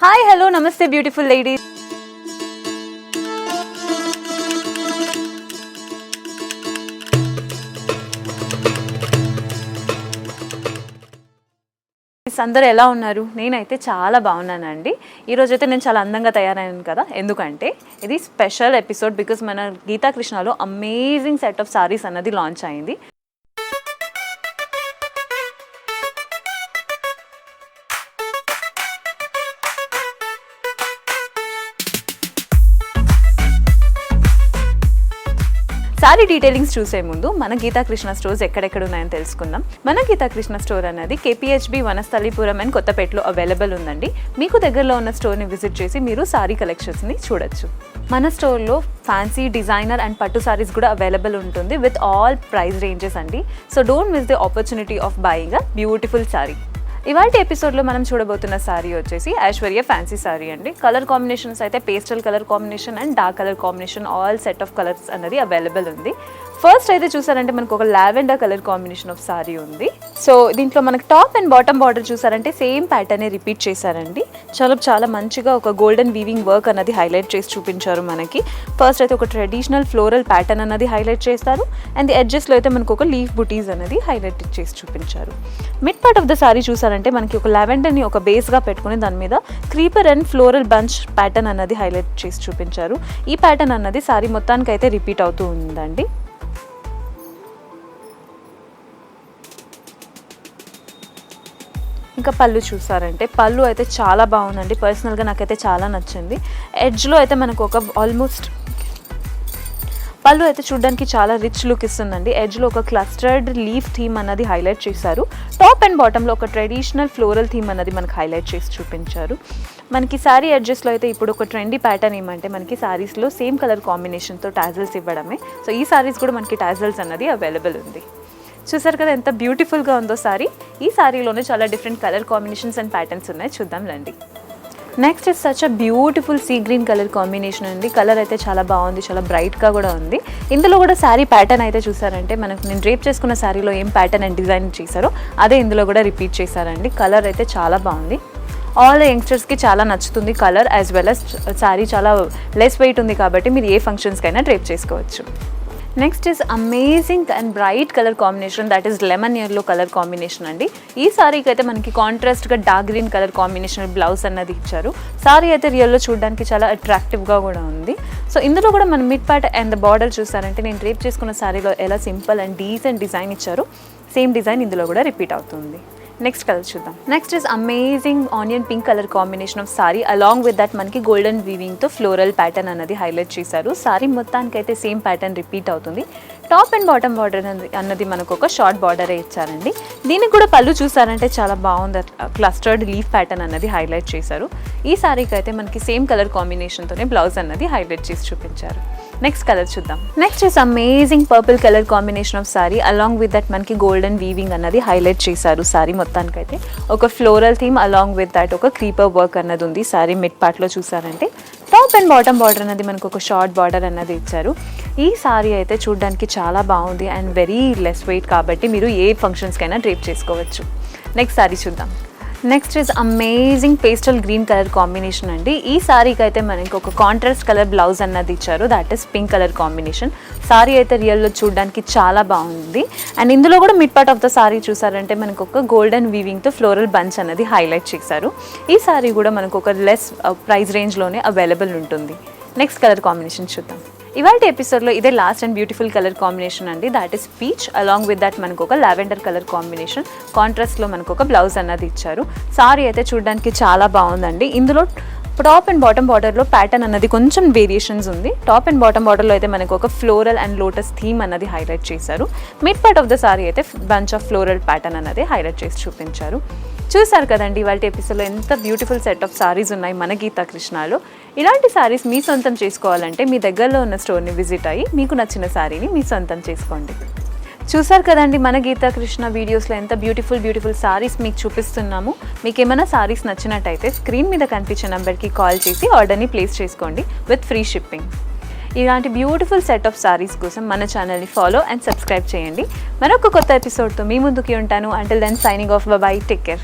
Hi, hello, namaste beautiful ladies. అందరూ ఎలా ఉన్నారు? నేనైతే చాలా బాగున్నానండి. ఈరోజు అయితే నేను చాలా అందంగా తయారయ్యాను కదా, ఎందుకంటే ఇది స్పెషల్ ఎపిసోడ్ బికాస్ మన గీతా కృష్ణలో అమేజింగ్ సెట్ ఆఫ్ సారీస్ అన్నది లాంచ్ అయింది. సారీ డీటెయిలింగ్స్ చూసే ముందు మన గీతా కృష్ణ స్టోర్స్ ఎక్కడెక్కడ ఉన్నాయని తెలుసుకుందాం. మన గీతా కృష్ణ స్టోర్ అనేది KPHB వనస్థలిపురం అండ్ కొత్తపేటలో అవైలబుల్ ఉందండి. మీకు దగ్గరలో ఉన్న స్టోర్ని విజిట్ చేసి మీరు సారీ కలెక్షన్స్ని చూడొచ్చు. మన స్టోర్లో ఫ్యాన్సీ, డిజైనర్ అండ్ పట్టు సారీస్ కూడా అవైలబుల్ ఉంటుంది విత్ ఆల్ ప్రైస్ రేంజెస్ అండి. So don't miss the opportunity of buying a beautiful sorry. ఇవాళ ఎపిసోడ్లో మనం చూడబోతున్న సారీ వచ్చేసి ఐశ్వర్య ఫ్యాన్సీ సారీ అండి. కలర్ కాంబినేషన్స్ అయితే pastel colour combination and dark colour combination all set of colours అనేది available ఉంది. First అయితే చూసారంటే మనకు ఒక lavender colour combination of sorry ఉంది. సో దీంట్లో మనకు టాప్ అండ్ బాటమ్ బార్డర్ చూసారంటే సేమ్ ప్యాటర్నే రిపీట్ చేశారండి. చాలా మంచిగా ఒక గోల్డెన్ వీవింగ్ వర్క్ అన్నది హైలైట్ చేసి చూపించారు మనకి. ఫస్ట్ అయితే ఒక ట్రెడిషనల్ ఫ్లోరల్ ప్యాటర్న్ అన్నది హైలైట్ చేస్తారు అండ్ ఎడ్జెస్లో అయితే మనకు ఒక లీఫ్ బుటీస్ అనేది హైలైట్ చేసి చూపించారు. Mid part of the sorry చూసారంటే మనకి ఒక లావెండర్ని ఒక బేస్గా పెట్టుకుని దాని మీద creeper and floral bunch pattern అన్నది హైలైట్ చేసి చూపించారు. ఈ ప్యాటర్న్ అన్నది సారీ మొత్తానికి అయితే రిపీట్ అవుతూ ఉందండి. ఇంకా పళ్ళు చూసారంటే పళ్ళు అయితే చాలా బాగుందండి. పర్సనల్గా నాకైతే చాలా నచ్చింది. ఎడ్జ్లో అయితే మనకు ఒక ఆల్మోస్ట్ పళ్ళు అయితే చూడడానికి చాలా రిచ్ లుక్ ఇస్తుందండి. ఎడ్జ్లో ఒక క్లస్టర్డ్ లీఫ్ థీమ్ అన్నది హైలైట్ చేశారు. టాప్ అండ్ బాటంలో ఒక ట్రెడిషనల్ ఫ్లోరల్ థీమ్ అన్నది మనకు హైలైట్ చేసి చూపించారు. మనకి శారీ ఎడ్జెస్లో అయితే ఇప్పుడు ఒక ట్రెండీ ప్యాటర్న్ ఏమంటే మనకి శారీస్లో సేమ్ కలర్ కాంబినేషన్తో టాజిల్స్ ఇవ్వడమే. సో ఈ శారీస్ కూడా మనకి టాజిల్స్ అన్నది అవైలబుల్ ఉంది. చూసారు కదా ఎంత బ్యూటిఫుల్గా ఉందో సారీ. ఈ సారీలోనే చాలా different colour combinations and patterns ఉన్నాయి, చూద్దాం రండి. Next is such a beautiful sea green colour combination అండి. కలర్ అయితే చాలా బాగుంది, చాలా బ్రైట్గా కూడా ఉంది. ఇందులో కూడా శారీ ప్యాటర్న్ అయితే చూసారంటే మనకు నేను డ్రేప్ చేసుకున్న శారీలో ఏం ప్యాటర్న్ అండ్ డిజైన్ చేశారో అదే ఇందులో కూడా రిపీట్ చేశారండి. కలర్ అయితే చాలా బాగుంది. ఆల్ యంగ్స్టర్స్కి చాలా నచ్చుతుంది colour, as well as sari చాలా లెస్ వెయిట్ ఉంది కాబట్టి మీరు ఏ ఫంక్షన్స్కైనా డ్రేప్ చేసుకోవచ్చు. Next is amazing and bright colour combination, that is lemon yellow colour combination అండి. ఈ సారీకి అయితే మనకి కాంట్రాస్ట్గా dark green colour combination blouse అన్నది ఇచ్చారు. సారీ అయితే రియల్లో చూడడానికి చాలా అట్రాక్టివ్గా కూడా ఉంది. సో ఇందులో కూడా మన mid part and the border చూసారంటే నేను డ్రేప్ చేసుకున్న సారీలో ఎలా సింపుల్ అండ్ డీసెంట్ డిజైన్ ఇచ్చారు సేమ్ డిజైన్ ఇందులో కూడా రిపీట్ అవుతుంది. నెక్స్ట్ కలర్ చూద్దాం. Next is amazing onion pink colour combination of sorry along with that మనకి గోల్డెన్ వీవింగ్తో ఫ్లోరల్ ప్యాటర్న్ అన్నది హైలైట్ చేశారు. సారీ మొత్తానికి అయితే సేమ్ ప్యాటర్న్ రిపీట్ అవుతుంది. టాప్ అండ్ బాటమ్ బార్డర్ అన్నది మనకు ఒక షార్ట్ బార్డరే ఇచ్చారండి. దీనికి కూడా పళ్ళు చూసారంటే చాలా బాగుంది, క్లస్టర్డ్ లీఫ్ ప్యాటర్న్ అన్నది హైలైట్ చేశారు. ఈ సారీకి అయితే మనకి సేమ్ కలర్ కాంబినేషన్తోనే బ్లౌజ్ అన్నది హైలైట్ చేసి చూపించారు. నెక్స్ట్ కలర్ చూద్దాం. Next is amazing purple colour combination of sorry along with that మనకి గోల్డెన్ వీవింగ్ అన్నది హైలైట్ చేశారు. సారీ మొత్తానికైతే ఒక floral theme along with that ఒక క్రీపర్ వర్క్ అన్నది ఉంది. సారీ మిడ్ పార్ట్లో చూసారంటే టాప్ అండ్ బాటమ్ బార్డర్ అనేది మనకు ఒక షార్ట్ బార్డర్ అన్నది ఇచ్చారు. ఈ సారీ అయితే చూడడానికి చాలా బాగుంది అండ్ వెరీ లెస్ వెయిట్ కాబట్టి మీరు ఏ ఫంక్షన్స్కైనా డ్రేప్ చేసుకోవచ్చు. నెక్స్ట్ సారీ చూద్దాం. Next is amazing pastel green colour combination అండి. ఈ సారీకి అయితే మనకి ఒక కాంట్రాస్ట్ కలర్ బ్లౌజ్ అన్నది ఇచ్చారు, that is pink colour combination. Sorry అయితే రియల్లో చూడడానికి చాలా బాగుంది అండ్ ఇందులో కూడా mid part of the sorry చూసారంటే మనకు ఒక గోల్డెన్ వీవింగ్తో ఫ్లోరల్ బంచ్ అనేది హైలైట్ చేశారు. ఈ సారీ కూడా మనకు ఒక లెస్ ప్రైస్ రేంజ్లోనే అవైలబుల్ ఉంటుంది. నెక్స్ట్ కలర్ కాంబినేషన్ చూద్దాం. ఇవాళ ఎపిసోడ్లో ఇదే last and beautiful colour combination అండి, that is peach along with that మనకు ఒక లావెండర్ కలర్ కాంబినేషన్. కాంట్రాస్ట్లో మనకు ఒక బ్లౌజ్ అన్నది ఇచ్చారు. సారీ అయితే చూడడానికి చాలా బాగుందండి. ఇందులో టాప్ అండ్ బాటమ్ బార్డర్లో ప్యాటర్న్ అన్నది కొంచెం వేరియేషన్స్ ఉంది. టాప్ అండ్ బాటమ్ బార్డర్లో అయితే మనకు ఒక ఫ్లోరల్ అండ్ లోటస్ థీమ్ అన్నది హైలైట్ చేశారు. Mid part of the sorry అయితే బంచ్ ఆఫ్ ఫ్లోరల్ ప్యాటర్న్ అన్నది హైలైట్ చేసి చూపించారు. చూసారు కదండి ఇవాళ ఎపిసోడ్లో ఎంత బ్యూటిఫుల్ సెట్ ఆఫ్ సారీస్ ఉన్నాయి మన గీతా కృష్ణలో. ఇలాంటి సారీస్ మీ సొంతం చేసుకోవాలంటే మీ దగ్గరలో ఉన్న స్టోర్ని విజిట్ అయ్యి మీకు నచ్చిన సారీని మీ సొంతం చేసుకోండి. చూసారు కదండి మన గీతా కృష్ణ వీడియోస్లో ఎంత బ్యూటిఫుల్ సారీస్ మీకు చూపిస్తున్నాము. మీకు ఏమైనా సారీస్ నచ్చినట్టయితే స్క్రీన్ మీద కనిపించే నెంబర్కి కాల్ చేసి ఆర్డర్ని ప్లేస్ చేసుకోండి విత్ ఫ్రీ షిప్పింగ్. ఇలాంటి బ్యూటిఫుల్ సెట్ ఆఫ్ సారీస్ కోసం మన ఛానల్ని ఫాలో అండ్ సబ్స్క్రైబ్ చేయండి. మరొక కొత్త ఎపిసోడ్తో మీ ముందుకి ఉంటాను. Until then signing off, bye, take care.